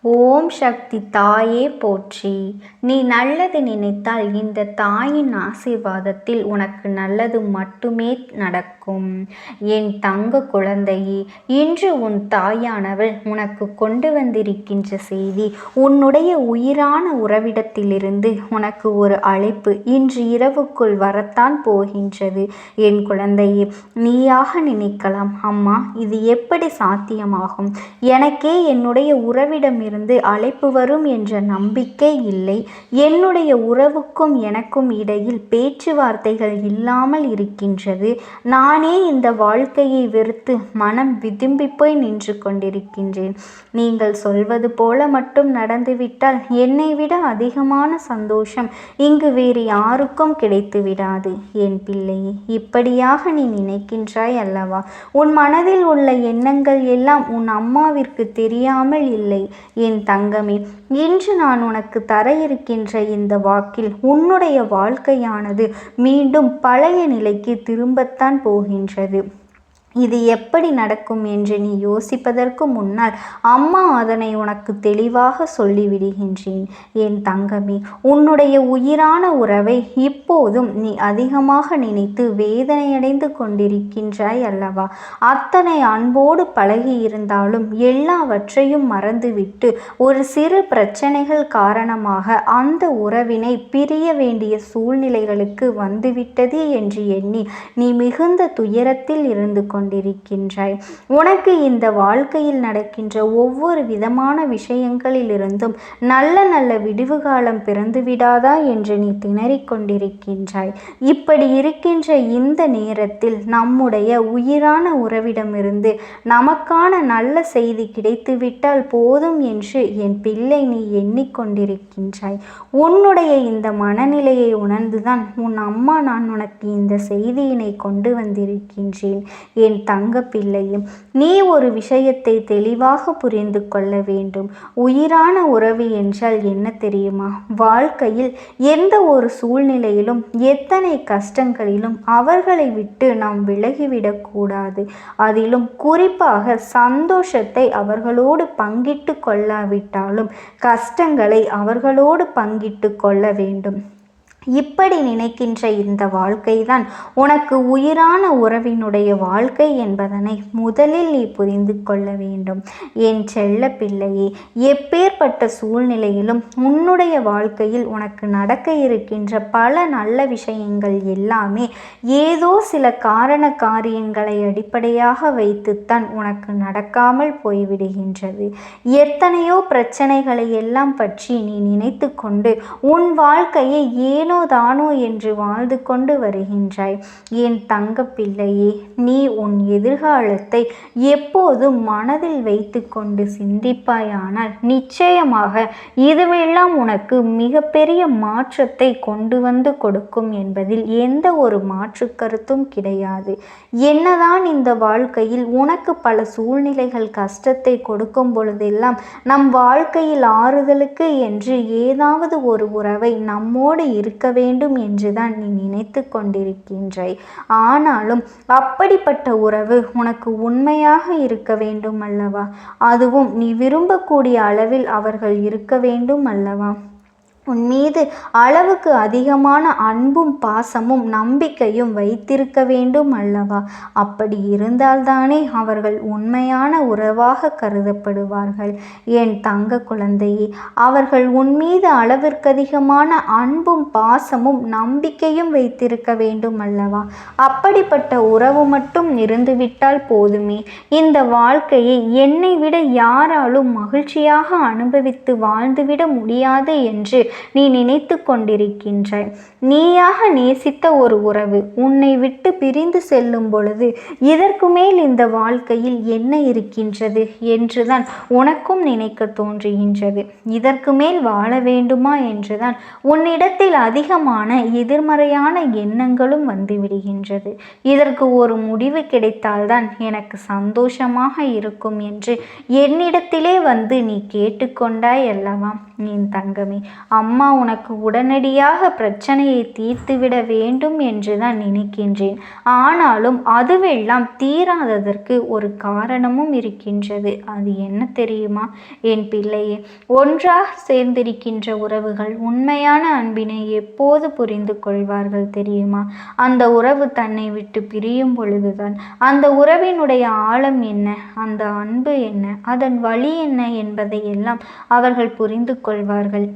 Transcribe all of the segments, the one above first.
ஓம் சக்தி தாயே போற்றி. நீ நல்லது நினைத்தால் இந்த தாயின் ஆசீர்வாதத்தில் உனக்கு நல்லது மட்டுமே நடக்கும். என் தங்க குழந்தையே, இன்று உன் தாயானவள் உனக்கு கொண்டு வந்திருக்கின்ற செய்தி, உன்னுடைய உயிரான உறவிடத்திலிருந்து உனக்கு ஒரு அழைப்பு இன்று இரவுக்குள் வரத்தான் போகின்றது. என் குழந்தையே, நீயாக நினைக்கலாம், அம்மா இது எப்படி சாத்தியமாகும்? எனக்கே என்னுடைய உறவிடம் அழைப்பு வரும் என்ற நம்பிக்கை இல்லை. என்னுடைய உறவுக்கும் எனக்கும் இடையில் பேச்சுவார்த்தைகள் இல்லாமல் இருக்கின்றது. நானே இந்த வாழ்க்கையை வெறுத்து மனம் விதும்பி போய் நின்று கொண்டிருக்கின்றேன். நீங்கள் சொல்வது போல மட்டும் நடந்துவிட்டால் என்னை விட அதிகமான சந்தோஷம் இங்கு வேறு யாருக்கும் கிடைத்து விடாது. என் பிள்ளையே, இப்படியாக நீ நினைக்கின்றாய் அல்லவா? உன் மனதில் உள்ள எண்ணங்கள் எல்லாம் உன் அம்மாவிற்கு தெரியாமல் இல்லை. என் தங்கமே, இன்று நான் உனக்கு தர இருக்கின்ற இந்த வாக்கில் உன்னுடைய வாழ்க்கையானது மீண்டும் பழைய நிலைக்கு திரும்பத்தான் போகின்றது. இது எப்படி நடக்கும் என்று நீ யோசிப்பதற்கு முன்னால் அம்மா அதனை உனக்கு தெளிவாக சொல்லிவிடுகின்றேன். என் தங்கமே, உன்னுடைய உயிரான உறவை இப்போதும் நீ அதிகமாக நினைத்து வேதனையடைந்து கொண்டிருக்கின்றாய் அல்லவா? அத்தனை அன்போடு பழகி இருந்தாலும் எல்லாவற்றையும் மறந்துவிட்டு ஒரு சிறு பிரச்சனைகள் காரணமாக அந்த உறவினை பிரிய வேண்டிய சூழ்நிலைகளுக்கு வந்துவிட்டது என்று எண்ணி நீ மிகுந்த துயரத்தில் இருந்து கொண்டிருக்கின்றாய். உனக்கு இந்த வாழ்க்கையில் நடக்கின்ற ஒவ்வொரு விதமான விஷயங்களிலிருந்தும் நல்ல நல்ல விடிவு காலம் பிறந்து விடாதா என்று நீ திணறிக் கொண்டிருக்கின்றாய். இப்படி இருக்கின்ற இந்த நேரத்தில் நம்முடைய உயிரான உறவிடமிருந்து நமக்கான நல்ல செய்தி கிடைத்துவிட்டால் போதும் என்று என் பிள்ளை நீ எண்ணிக்கொண்டிருக்கின்றாய். உன்னுடைய இந்த மனநிலையை உணர்ந்துதான் உன் அம்மா நான் உனக்கு இந்த செய்தியினை கொண்டு வந்திருக்கின்றேன். என் தங்க பிள்ளையும், நீ ஒரு விஷயத்தை தெளிவாக புரிந்து கொள்ள வேண்டும். உயிரான உறவு என்றால் என்ன தெரியுமா? வாழ்க்கையில் எந்த ஒரு சூழ்நிலையிலும் எத்தனை கஷ்டங்களிலும் அவர்களை விட்டு நாம் விலகிவிடக்கூடாது. அதிலும் குறிப்பாக சந்தோஷத்தை அவர்களோடு பங்கிட்டு கொள்ளாவிட்டாலும் கஷ்டங்களை அவர்களோடு பங்கிட்டு கொள்ள வேண்டும். இப்படி நினைக்கின்ற இந்த வாழ்க்கைதான் உனக்கு உயிரான உறவினுடைய வாழ்க்கை என்பதனை முதலில் நீ புரிந்து கொள்ள வேண்டும். என் செல்ல பிள்ளையே, எப்பேற்பட்ட சூழ்நிலையிலும் உன்னுடைய வாழ்க்கையில் உனக்கு நடக்க இருக்கின்ற பல நல்ல விஷயங்கள் எல்லாமே ஏதோ சில காரண காரியங்களை அடிப்படையாக வைத்துத்தான் உனக்கு நடக்காமல் போய்விடுகின்றது. எத்தனையோ பிரச்சனைகளை எல்லாம் பற்றி நீ நினைத்து கொண்டு உன் வாழ்க்கையை ஏனோ தானோ என்று வாழ்ந்து கொண்டு வருகின்றாய். என் தங்க பிள்ளையே, நீ உன் எதிர்காலத்தை எப்போதும் மனதில் வைத்து கொண்டு சிந்திப்பாயானால் நிச்சயமாக இதுவெல்லாம் உனக்கு மிகப்பெரிய மாற்றத்தை கொண்டு வந்து கொடுக்கும் என்பதில் எந்த ஒரு மாற்று கருத்தும் கிடையாது. என்னதான் இந்த வாழ்க்கையில் உனக்கு பல சூழ்நிலைகள் கஷ்டத்தை கொடுக்கும் பொழுதெல்லாம் நம் வாழ்க்கையில் ஆறுதலுக்கு என்று ஏதாவது ஒரு உறவை நம்மோடு இருக்க வேண்டும் என்றுதான் நீ நினைத்து கொண்டிருக்கின்றாய். ஆனாலும் அப்படிப்பட்ட உறவு உனக்கு உண்மையாக இருக்க வேண்டும் அல்லவா? அதுவும் நீ விரும்பக்கூடிய அளவில் அவர்கள் இருக்க வேண்டும் அல்லவா? உன் மீது அளவுக்கு அதிகமான அன்பும் பாசமும் நம்பிக்கையும் வைத்திருக்க வேண்டும் அல்லவா? அப்படி இருந்தால்தானே அவர்கள் உண்மையான உறவாக கருதப்படுவார்கள். என் தங்க குழந்தையே, அவர்கள் உன் மீது அளவிற்கு அதிகமான அன்பும் பாசமும் நம்பிக்கையும் வைத்திருக்க வேண்டும் அல்லவா? அப்படிப்பட்ட உறவு மட்டும் இருந்துவிட்டால் போதுமே. இந்த வாழ்க்கையை என்னை விட யாராலும் மகிழ்ச்சியாக அனுபவித்து வாழ்ந்துவிட முடியாது என்று நீ நினைத்து கொண்டிருக்கின்றாய். நீயாக நேசித்த ஒரு உறவு உன்னை விட்டு பிரிந்து செல்லும் பொழுது இதற்கு மேல் இந்த வாழ்க்கையில் என்ன இருக்கின்றது என்றுதான் உனக்கும் நினைக்க தோன்றுகின்றது. இதற்கு மேல் வாழ வேண்டுமா என்றுதான் உன்னிடத்தில் அதிகமான எதிர்மறையான எண்ணங்களும் வந்துவிடுகின்றது. இதற்கு ஒரு முடிவு கிடைத்தால்தான் எனக்கு சந்தோஷமாக இருக்கும் என்று என்னிடத்திலே வந்து நீ கேட்டுக்கொண்டாய் அல்லவா? என் தங்கமே, அம்மா உனக்கு உடனடியாக பிரச்சனையை தீர்த்துவிட வேண்டும் என்று தான் நினைக்கின்றேன். ஆனாலும் அதுவெல்லாம் தீராததற்கு ஒரு காரணமும் இருக்கின்றது. அது என்ன தெரியுமா என் பிள்ளையே? ஒன்றாக சேர்ந்திருக்கின்ற உறவுகள் உண்மையான அன்பினை எப்போது புரிந்து கொள்வார்கள் தெரியுமா? அந்த உறவு தன்னை விட்டு பிரியும் பொழுதுதான் அந்த உறவினுடைய ஆழம் என்ன, அந்த அன்பு என்ன, அதன் வழி என்ன என்பதை எல்லாம் அவர்கள் புரிந்து கொள்வார்கள்.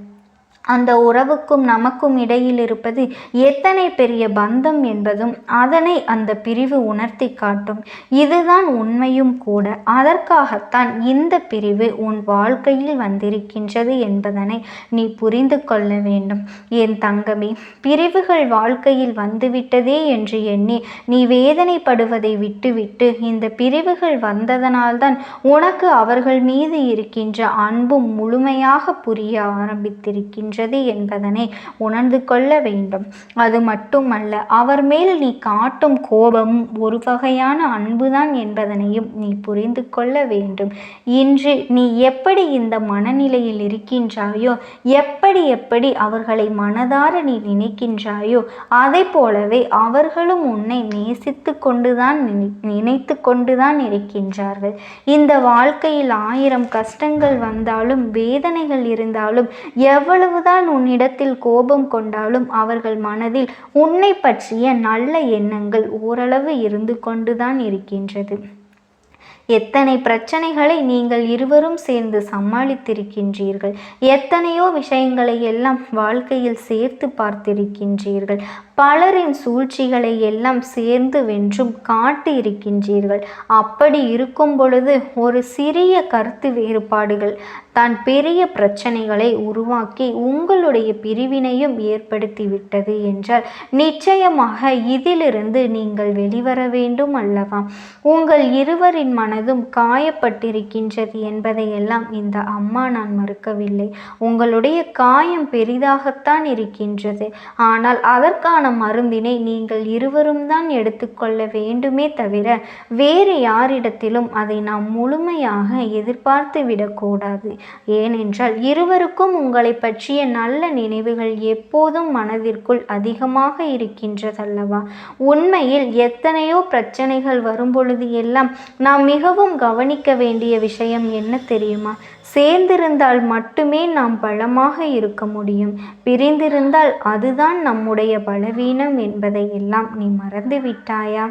அந்த உறவுக்கும் நமக்கும் இடையில் இருப்பது எத்தனை பெரிய பந்தம் என்பதும் அதனை அந்த பிரிவு உணர்த்தி காட்டும். இதுதான் உண்மையும் கூட. அதற்காகத்தான் இந்த பிரிவு உன் வாழ்க்கையில் வந்திருக்கின்றது என்பதனை நீ புரிந்து கொள்ள வேண்டும். என் தங்கமே, பிரிவுகள் வாழ்க்கையில் வந்துவிட்டதே என்று எண்ணி நீ வேதனைப்படுவதை விட்டுவிட்டு இந்த பிரிவுகள் வந்ததனால்தான் உனக்கு அவர்கள் மீது இருக்கின்ற அன்பும் முழுமையாக புரிய ஆரம்பித்திருக்கின்ற என்பதனை உணர்ந்து கொள்ள வேண்டும். அது மட்டுமல்ல, அவர் மேல் நீ காட்டும் கோபமும் ஒரு வகையான அன்புதான் என்பதனையும் நீ புரிந்து கொள்ள வேண்டும். இன்று நீ எப்படி இந்த மனநிலையில் இருக்கின்றாயோ, எப்படி அவர்களை மனதார நீ நினைக்கின்றாயோ, அதை போலவே அவர்களும் உன்னை நேசித்து கொண்டுதான் நினைத்து கொண்டுதான் இருக்கின்றார்கள். இந்த வாழ்க்கையில் 1000 கஷ்டங்கள் வந்தாலும் வேதனைகள் இருந்தாலும் எவ்வளவுதான் உன்னிடத்தில் கோபம் கொண்டாலும் அவர்கள் மனதில் உன்னை பற்றிய நல்ல எண்ணங்கள் ஓரளவு இருந்து கொண்டுதான் இருக்கின்றது. எத்தனை பிரச்சனைகளை நீங்கள் இருவரும் சேர்ந்து சமாளித்திருக்கின்றீர்கள். எத்தனையோ விஷயங்களை எல்லாம் வாழ்க்கையில் சேர்த்து பார்த்திருக்கின்றீர்கள். பலரின் சூழ்ச்சிகளை எல்லாம் சேர்ந்து வென்றும் காட்டி இருக்கின்றீர்கள். அப்படி இருக்கும் பொழுது ஒரு சிறிய கருத்து வேறுபாடுகள் தான் பெரிய பிரச்சனைகளை உருவாக்கி உங்களுடைய பிரிவினையும் ஏற்படுத்திவிட்டது என்றால் நிச்சயமாக இதிலிருந்து நீங்கள் வெளிவர வேண்டும் அல்லவா? உங்கள் இருவரின் மனதும் காயப்பட்டிருக்கின்றது என்பதையெல்லாம் இந்த அம்மா நான் மறுக்கவில்லை. உங்களுடைய காயம் பெரிதாகத்தான் இருக்கின்றது. ஆனால் அதற்கான மருந்தினை நீங்கள் இருவரும் தான் எடுத்துக்கொள்ள வேண்டுமே தவிர வேறு யாரிடத்திலும் அதை நாம் முழுமையாக எதிர்பார்த்து விடக்கூடாது. ஏனென்றால் இருவருக்கும் உங்களை பற்றிய நல்ல நினைவுகள் எப்போதும் மனதிற்குள் அதிகமாக இருக்கின்றதல்லவா? உண்மையில் எத்தனையோ பிரச்சனைகள் வரும்பொழுது எல்லாம் நாம் மிகவும் கவனிக்க வேண்டிய விஷயம் என்ன தெரியுமா? சேர்ந்திருந்தால் மட்டுமே நாம் பலமாக இருக்க முடியும். பிரிந்திருந்தால் அதுதான் நம்முடைய பலவீனம் என்பதை எல்லாம் நீ மறந்து விட்டாயா?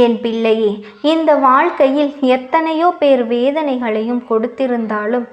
என் பிள்ளையே, இந்த வாழ்க்கையில் எத்தனையோ பேர் வேதனைகளையும் கொடுத்திருந்தாலும்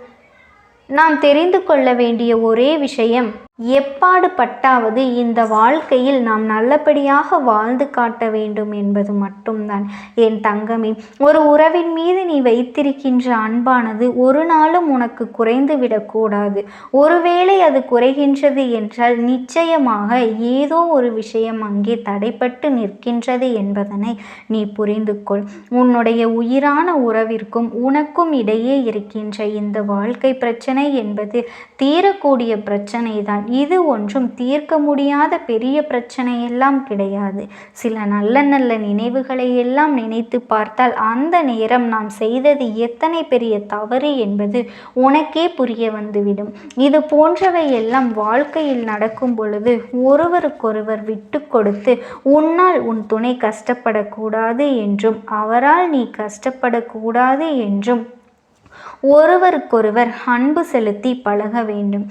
நாம் தெரிந்து கொள்ள வேண்டிய ஒரே விஷயம், எப்பாடு பட்டாவது இந்த வாழ்க்கையில் நாம் நல்லபடியாக வாழ்ந்து காட்ட வேண்டும் என்பது மட்டும்தான். என் தங்கமே, ஒரு உறவின் மீது நீ வைத்திருக்கின்ற அன்பானது ஒரு நாளும் உனக்கு குறைந்து விடக்கூடாது. ஒருவேளை அது குறைகின்றது என்றால் நிச்சயமாக ஏதோ ஒரு விஷயம் அங்கே தடைப்பட்டு நிற்கின்றது என்பதனை நீ புரிந்து கொள். உன்னுடைய உயிரான உறவிற்கும் உனக்கும் இடையே இருக்கின்ற இந்த வாழ்க்கை பிரச்சனை என்பது தீரக்கூடிய பிரச்சனை தான். இது ஒன்றும் தீர்க்க முடியாத பெரிய பிரச்சனையெல்லாம் கிடையாது. சில நல்ல நல்ல நினைவுகளை எல்லாம் நினைத்து பார்த்தால் அந்த நேரம் நாம் செய்தது எத்தனை பெரிய தவறு என்பது உனக்கே புரிய வந்துவிடும். இது போன்றவை எல்லாம் வாழ்க்கையில் நடக்கும் பொழுது ஒருவருக்கொருவர் விட்டு கொடுத்து உன்னால் உன் துணை கஷ்டப்படக்கூடாது என்றும் அவரால் நீ கஷ்டப்படக்கூடாது என்றும் ஒருவருக்கொருவர் அன்பு செலுத்தி பழக வேண்டும்.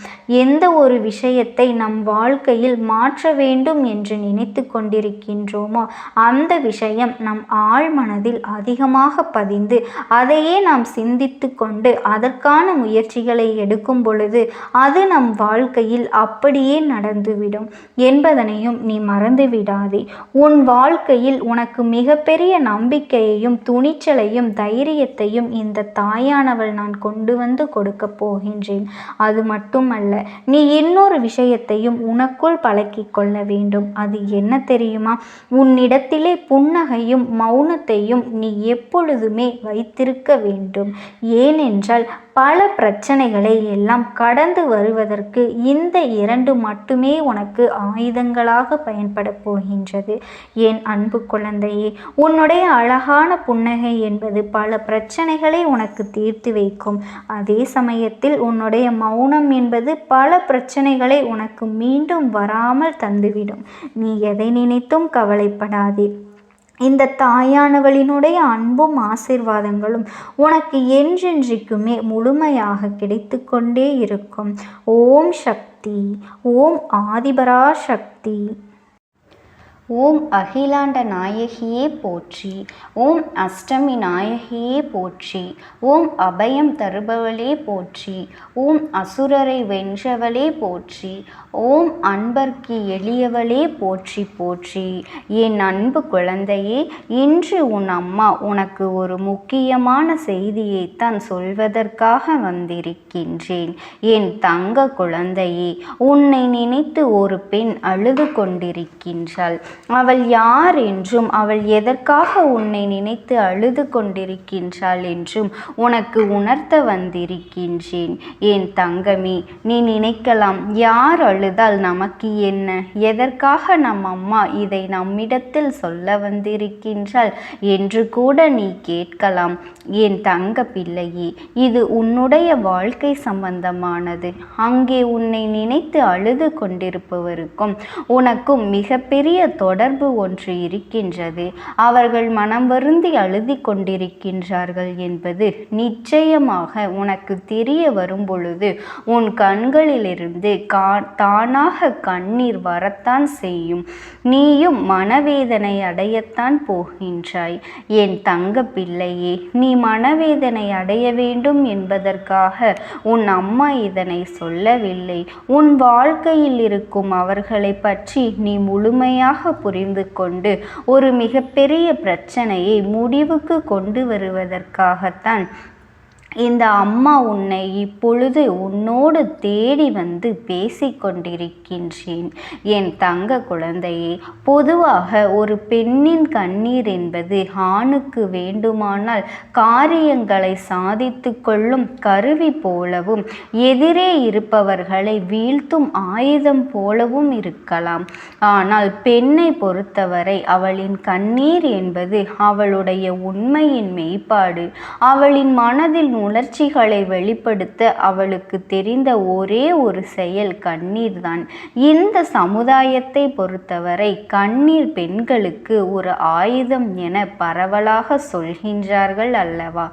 எந்த ஒரு விஷயத்தை நம் வாழ்க்கையில் மாற்ற வேண்டும் என்று நினைத்து கொண்டிருக்கின்றோமோ அந்த விஷயம் நம் ஆழ் மனதில் அதிகமாக பதிந்து அதையே நாம் சிந்தித்து கொண்டு அதற்கான முயற்சிகளை எடுக்கும் பொழுது அது நம் வாழ்க்கையில் அப்படியே நடந்துவிடும் என்பதனையும் நீ மறந்து விடாதே. உன் வாழ்க்கையில் உனக்கு மிகப்பெரிய நம்பிக்கையையும் துணிச்சலையும் தைரியத்தையும் இந்த தாயானவள் நான் கொண்டு வந்து கொடுக்க போகின்றேன். அது மட்டுமல்ல, நீ இன்னொரு விஷயத்தையும் உனக்குள் பழக்கிக் கொள்ள வேண்டும். அது என்ன தெரியுமா? உன்னிடத்திலே புன்னகையும் மௌனத்தையும் நீ எப்பொழுதுமே வைத்திருக்க வேண்டும். ஏனென்றால் பல பிரச்சனைகளை எல்லாம் கடந்து வருவதற்கு இந்த 2 மட்டுமே உனக்கு ஆயுதங்களாக பயன்பட போகின்றது. என் அன்பு குழந்தையே, உன்னுடைய அழகான புன்னகை என்பது பல பிரச்சனைகளை உனக்கு தீர்த்து வைக்கும். அதே சமயத்தில் உன்னுடைய மௌனம் என்பது பல பிரச்சனைகளை உனக்கு மீண்டும் வராமல் தந்துவிடும். நீ எதை நினைத்தும் கவலைப்படாதே. இந்த தாயானவளினுடைய அன்பும் ஆசீர்வாதங்களும் உனக்கு என்றென்றைக்குமே முழுமையாக கிடைத்து கொண்டே இருக்கும். ஓம் சக்தி. ஓம் ஆதிபரா சக்தி. ஓம் அகிலாண்ட நாயகியே போற்றி. ஓம் அஷ்டமி நாயகியே போற்றி. ஓம் அபயம் தருபவளே போற்றி. ஓம் அசுரரை வென்றவளே போற்றி. ஓம் அன்பர்க்கு எளியவளே போற்றி போற்றி. என் அன்பு குழந்தையே, இன்று உன் அம்மா உனக்கு ஒரு முக்கியமான செய்தியைத்தான் சொல்வதற்காக வந்திருக்கின்றேன். என் தங்க குழந்தையே, உன்னை நினைத்து ஒரு பெண் அழுது கொண்டிருக்கின்றாள். அவள் யார் என்றும் அவள் எதற்காக உன்னை நினைத்து அழுது கொண்டிருக்கின்றாள் என்றும் உனக்கு உணர்த்த வந்திருக்கின்றேன். என் தங்கமே, நீ நினைக்கலாம், யார் அழுதால் நமக்கு என்ன, எதற்காக நம் அம்மா இதை நம்மிடத்தில் சொல்ல வந்திருக்கின்றாள் என்று கூட நீ கேட்கலாம். என் தங்க பிள்ளையே, இது உன்னுடைய வாழ்க்கை சம்பந்தமானது. அங்கே உன்னை நினைத்து அழுது கொண்டிருப்பவருக்கும் உனக்கும் மிகப்பெரிய தொடர்பு ஒன்று இருக்கின்றது. அவர்கள் மனம் வருந்தி அழுதி கொண்டிருக்கின்றார்கள் என்பது நிச்சயமாக உனக்கு தெரிய வரும் பொழுது உன் கண்களிலிருந்து தானாக கண்ணீர் வரத்தான் செய்யும். நீயும் மனவேதனை அடையத்தான் போகின்றாய். என் தங்க பிள்ளையே, நீ மனவேதனை அடைய வேண்டும் என்பதற்காக உன் அம்மா இதனை சொல்லவில்லை. உன் வாழ்க்கையில் இருக்கும் அவர்களை பற்றி நீ முழுமையாக புரிந்து கொண்டு ஒரு மிகப்பெரிய பிரச்சனையை முடிவுக்கு கொண்டு வருவதற்காகத்தான் இந்த அம்மா உன்னை இப்பொழுது உன்னோடு தேடி வந்து பேசிக்கொண்டிருக்கின்றேன். என் தங்க குழந்தையே, பொதுவாக ஒரு பெண்ணின் கண்ணீர் என்பது ஆணுக்கு வேண்டுமானால் காரியங்களை சாதித்து கொள்ளும் கருவி போலவும் எதிரே இருப்பவர்களை வீழ்த்தும் ஆயுதம் போலவும் இருக்கலாம். ஆனால் பெண்ணை பொறுத்தவரை அவளின் கண்ணீர் என்பது அவளுடைய உண்மையின் மெய்ப்பாடு. அவளின் மனதில் உணர்ச்சிகளை வெளிப்படுத்த அவளுக்கு தெரிந்த ஒரே ஒரு செயல் கண்ணீர் தான். இந்த சமுதாயத்தை பொறுத்தவரை கண்ணீர் பெண்களுக்கு ஒரு ஆயுதம் என பரவலாக சொல்கின்றார்கள் அல்லவா?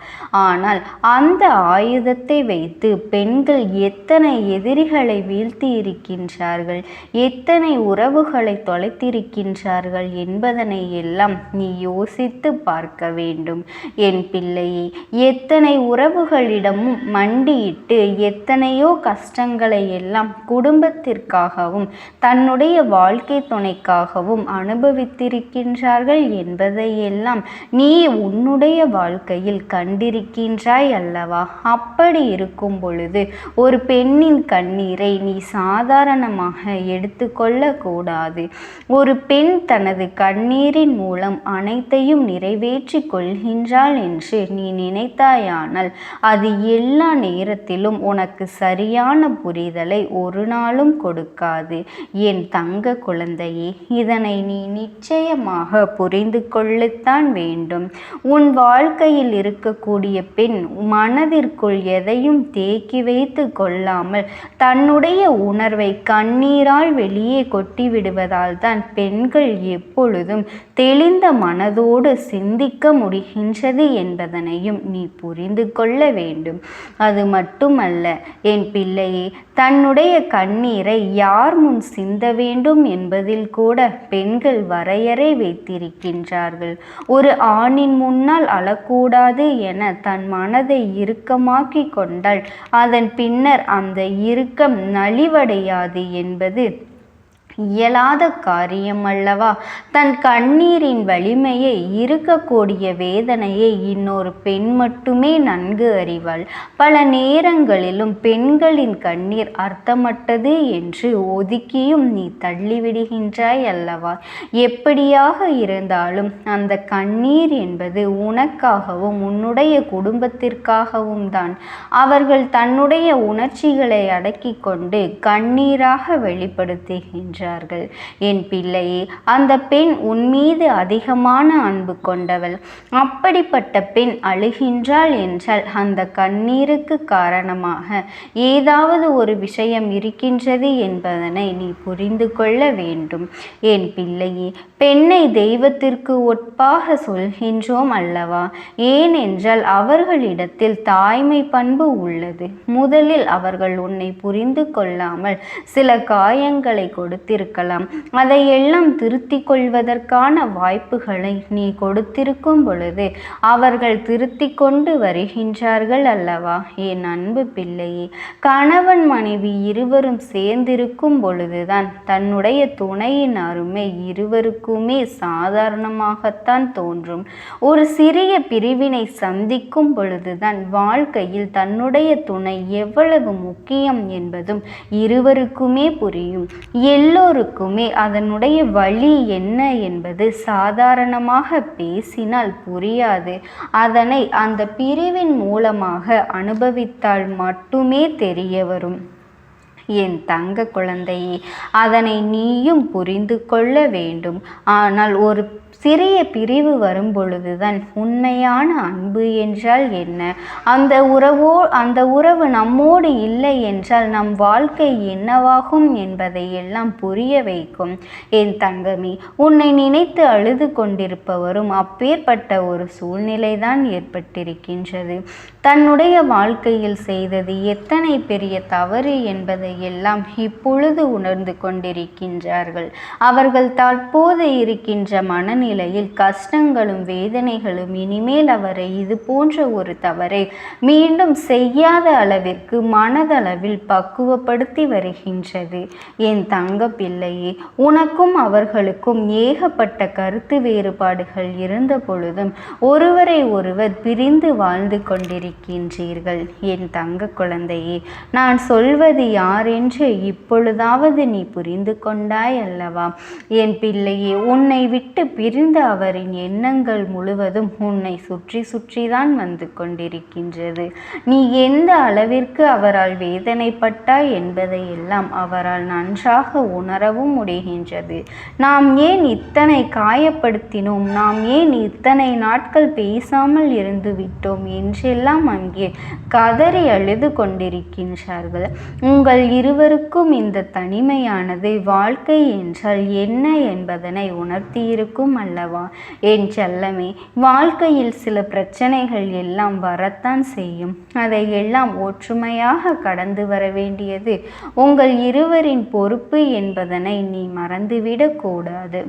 ஆனால் அந்த ஆயுதத்தை வைத்து பெண்கள் எத்தனை எதிரிகளை வீழ்த்தி இருக்கின்றார்கள், எத்தனை உறவுகளை தொலைத்திருக்கின்றார்கள் என்பதனை எல்லாம் நீ யோசித்து பார்க்க வேண்டும். என் பிள்ளையே, எத்தனை உறவுகளிடமும் மண்டியிட்டு எத்தனையோ கஷ்டங்களை எல்லாம் குடும்பத்திற்காகவும் தன்னுடைய வாழ்க்கை துணைக்காகவும் அனுபவித்திருக்கின்றார்கள் என்பதையெல்லாம் நீ உன்னுடைய வாழ்க்கையில் கண்டிருக்கின்றாய் அல்லவா? அப்படி இருக்கும் பொழுது ஒரு பெண்ணின் கண்ணீரை நீ சாதாரணமாக எடுத்துக்கொள்ளக்கூடாது. ஒரு பெண் தனது கண்ணீரின் மூலம் அனைத்தையும் நிறைவேற்றி கொள்கின்றாள் என்று நீ நினைத்தாயானால் அது எல்லா நேரத்திலும் உனக்கு சரியான புரிதலை ஒரு நாளும் கொடுக்காது. என் தங்க குழந்தையே, இதனை நீ நிச்சயமாக புரிந்து கொள்ளத்தான் வேண்டும். உன் வாழ்க்கையில் இருக்கக்கூடிய பெண் மனதிற்குள் எதையும் தேக்கி வைத்து கொள்ளாமல் தன்னுடைய உணர்வை கண்ணீரால் வெளியே கொட்டிவிடுவதால் தான் பெண்கள் எப்பொழுதும் தெளிந்த மனதோடு சிந்திக்க முடிகின்றது என்பதனையும் நீ புரிந்து கொள்ள வேண்டும். அது மட்டுமல்ல என் பிள்ளையே, தன்னுடைய கண்ணீரை யார் முன் சிந்த வேண்டும் என்பதில் கூட பெண்கள் வரையறை வைத்திருக்கின்றார்கள். ஒரு ஆணின் முன்னால் அழக்கூடாது என தன் மனதை இறுக்கமாக்கி கொண்டால் அதன் பின்னர் அந்த இறுக்கம் நலிவடையாது என்பது இயலாத காரியம் அல்லவா? தன் கண்ணீரின் வலிமையை, இருக்கக்கூடிய வேதனையை இன்னொரு பெண் மட்டுமே நன்கு அறிவாள். பல நேரங்களிலும் பெண்களின் கண்ணீர் அர்த்தமற்றது என்று ஒதுக்கியும் நீ தள்ளிவிடுகின்றாய் அல்லவா? எப்படியாக இருந்தாலும் அந்த கண்ணீர் என்பது உனக்காகவும் உன்னுடைய குடும்பத்திற்காகவும் தான். அவர்கள் தன்னுடைய உணர்ச்சிகளை அடக்கி கொண்டு கண்ணீராக வெளிப்படுத்துகின்றனர். வருகின்றார்கள். என் பிள்ளையே, அந்த பெண் உன் மீது அதிகமான அன்பு கொண்டவள். அப்படிப்பட்ட பெண் அழுகின்றாள் என்றால் அந்த கண்ணீருக்கு காரணமாக ஏதாவது ஒரு விஷயம் இருக்கின்றது என்பதனை நீ புரிந்து கொள்ள வேண்டும். என் பிள்ளையே, பெண்ணை தெய்வத்திற்கு ஒப்பாக சொல்கின்றோம் அல்லவா? ஏனென்றால் அவர்களிடத்தில் தாய்மை பண்பு உள்ளது. முதலில் அவர்கள் உன்னை புரிந்து கொள்ளாமல் சில காயங்களை கொடுத்திருக்கலாம். அதையெல்லாம் திருத்தி கொள்வதற்கான வாய்ப்புகளை நீ கொடுத்திருக்கும் பொழுது அவர்கள் திருத்தி கொண்டு வருகின்றார்கள் அல்லவா? என் அன்பு பிள்ளையே, கணவன் மனைவி இருவரும் சேர்ந்திருக்கும் பொழுதுதான் தன்னுடைய துணையின் அருமை இருவருக்குமே சாதாரணமாகத்தான் தோன்றும். ஒரு சிறிய பிரிவினை சந்திக்கும் பொழுதுதான் வாழ்க்கையில் தன்னுடைய துணை எவ்வளவு முக்கியம் என்பதும் இருவருக்குமே புரியும். எல்லோருக்குமே அதனுடைய வழி என்ன என்பது சாதாரணமாக பேசினால் புரியாது. அதனை அந்த பிரிவின் மூலமாக அனுபவித்தால் மட்டுமே தெரிய வரும். என் தங்க குழந்தையே, அதனை நீயும் புரிந்து கொள்ள வேண்டும். ஆனால் ஒரு சிறிய பிரிவு வரும் பொழுதுதான் உண்மையான அன்பு என்றால் என்ன, அந்த உறவு நம்மோடு இல்லை என்றால் நம் வாழ்க்கை என்னவாகும் என்பதை எல்லாம் புரிய வைக்கும். என் தங்கமே, உன்னை நினைத்து அழுது கொண்டிருப்பவரும் அப்பேற்பட்ட ஒரு சூழ்நிலைதான் ஏற்பட்டிருக்கின்றது. தன்னுடைய வாழ்க்கையில் செய்தது எத்தனை பெரிய தவறு என்பதை எல்லாம் இப்பொழுது உணர்ந்து கொண்டிருக்கின்றார்கள். அவர்கள் தற்போது இருக்கின்ற மனநிலையில் கஷ்டங்களும் வேதனைகளும் இனிமேல் அவரை இது போன்ற ஒரு தவறை மீண்டும் செய்யாத அளவிற்கு மனதளவில் பக்குவப்படுத்தி வருகின்றது. என் தங்க பிள்ளையே, உனக்கும் அவர்களுக்கும் ஏகப்பட்ட கருத்து வேறுபாடுகள் இருந்த பொழுதும் ஒருவரை ஒருவர் பிரிந்து வாழ்ந்து கொண்டிருக்கின்றீர்கள். என் தங்க குழந்தையே, நான் சொல்வது யாரென்று இப்பொழுதாவது நீ புரிந்து கொண்டாய் அல்லவா? என் பிள்ளையே, உன்னை விட்டு பிரிந்த அவரின் எண்ணங்கள் முழுவதும் உன்னை சுற்றி சுற்றிதான் வந்து கொண்டிருக்கின்றது. நீ எந்த அளவிற்கு அவரால் வேதனைப்பட்டாய் என்பதை எல்லாம் அவரால் நன்றாக உணரவும் முடிகின்றது. நாம் ஏன் இத்தனை காயப்படுத்தினோம், நாம் ஏன் இத்தனை நாட்கள் பேசாமல் இருந்து விட்டோம் என்றெல்லாம் அங்கே கதறி அழுது கொண்டிருக்கின்றார்கள். உங்கள் இருவருக்கும் இந்த தனிமையானது வாழ்க்கை என்றால் என்ன என்பதனை உணர்த்தியிருக்கும் அல்லவா? என் செல்லமே, வாழ்க்கையில் சில பிரச்சனைகள் எல்லாம் வரத்தான் செய்யும். அதை எல்லாம் ஒற்றுமையாக கடந்து வர வேண்டியது உங்கள் இருவரின் பொறுப்பு என்பதனை நீ மறந்துவிடக்கூடாது.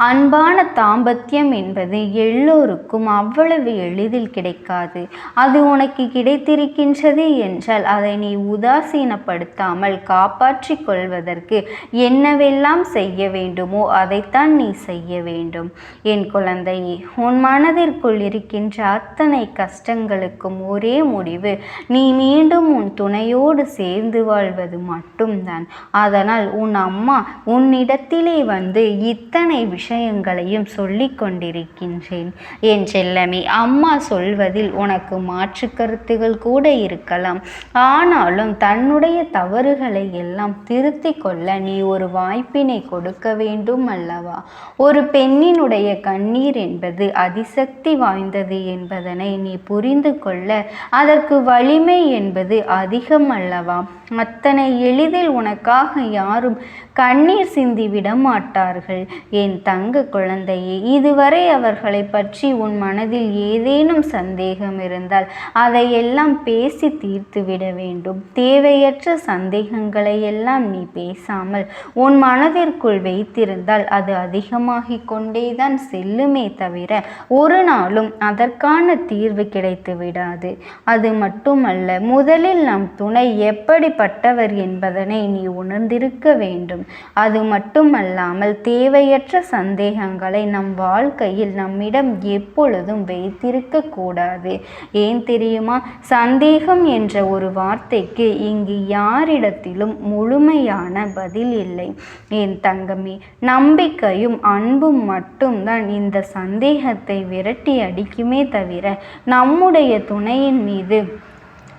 அன்பான தாம்பத்தியம் என்பது எல்லோருக்கும் அவ்வளவு எளிதில் கிடைக்காது. அது உனக்கு கிடைத்திருக்கின்றது என்றால் அதை நீ உதாசீனப்படுத்தாமல் காப்பாற்றி கொள்வதற்கு என்னவெல்லாம் செய்ய வேண்டுமோ அதைத்தான் நீ செய்ய வேண்டும். என் குழந்தையே, உன் மனதிற்குள் இருக்கின்ற அத்தனை கஷ்டங்களுக்கும் ஒரே முடிவு நீ மீண்டும் உன் துணையோடு சேர்ந்து வாழ்வது மட்டும்தான். அதனால் உன் அம்மா உன்னிடத்திலே வந்து இத்தனை விஷயங்களையும் சொல்லிக் கொண்டிருக்கின்றேன். என் செல்லமே, அம்மா சொல்வதில் உனக்கு மாற்று கருத்துகள் கூட இருக்கலாம். ஆனாலும் தன்னுடைய தவறுகளை எல்லாம் திருத்தி கொள்ள நீ ஒரு வாய்ப்பினை கொடுக்க வேண்டும் அல்லவா? ஒரு பெண்ணினுடைய கண்ணீர் என்பது அதிசக்தி வாய்ந்தது என்பதனை நீ புரிந்து கொள்ள அதற்கு வலிமை என்பது அதிகம் அல்லவா? அத்தனை எளிதில் உனக்காக யாரும் கண்ணீர் சிந்தி விடமாட்டார்கள். என் தங்க குழந்தையே, இதுவரை அவர்களை பற்றி உன் மனதில் ஏதேனும் சந்தேகம் இருந்தால் அதையெல்லாம் பேசி தீர்த்து விட வேண்டும். தேவையற்ற சந்தேகங்களை எல்லாம் நீ பேசாமல் உன் மனதிற்குள் வைத்திருந்தால் அது அதிகமாகிக் கொண்டேதான் செல்லுமே தவிர ஒரு நாளும் அதற்கான தீர்வு கிடைத்து விடாது. அது மட்டுமல்ல, முதலில் நம் துணை எப்படிப்பட்டவர் என்பதனை நீ உணர்ந்திருக்க வேண்டும். அது மட்டுமல்லாமல் தேவையற்ற சந்தேகங்களை நம் வாழ்க்கையில் நம்மிடம் எப்பொழுதும் வைத்திருக்க கூடாது. ஏன் தெரியுமா? சந்தேகம் என்ற ஒரு வார்த்தைக்கு இங்கு யாரிடத்திலும் முழுமையான பதில் இல்லை. என் தங்கமே, நம்பிக்கையும் அன்பும் மட்டும்தான் இந்த சந்தேகத்தை விரட்டி அடிக்குமே தவிர நம்முடைய துணையின் மீது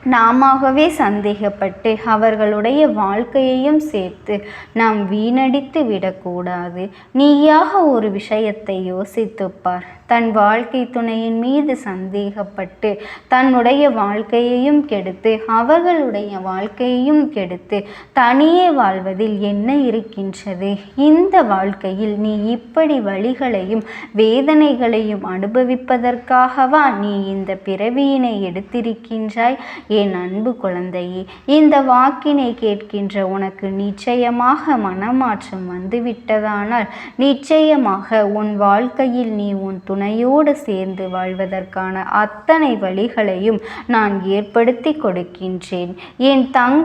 நாமாகவே சந்தேகப்பட்டு அவர்களுடைய வாழ்க்கையையும் சேர்த்து நாம் வீணடித்து விடக்கூடாது. நீயாக ஒரு விஷயத்தை யோசித்துப்பார். தன் வாழ்க்கை துணையின் மீது சந்தேகப்பட்டு தன்னுடைய வாழ்க்கையையும் கெடுத்து அவர்களுடைய வாழ்க்கையையும் கெடுத்து தனியே வாழ்வதில் என்ன இருக்கின்றது? இந்த வாழ்க்கையில் நீ இப்படி வலிகளையும் வேதனைகளையும் அனுபவிப்பதற்காகவா நீ இந்த பிறவியினை எடுத்திருக்கின்றாய்? என் அன்பு குழந்தையே, இந்த வாக்கினை கேட்கின்ற உனக்கு நிச்சயமாக மனமாற்றம் வந்துவிட்டதானால் நிச்சயமாக உன் வாழ்க்கையில் நீ உன் துணையோடு சேர்ந்து வாழ்வதற்கான அத்தனை வழிகளையும் நான் ஏற்படுத்தி கொடுக்கின்றேன். என் தங்க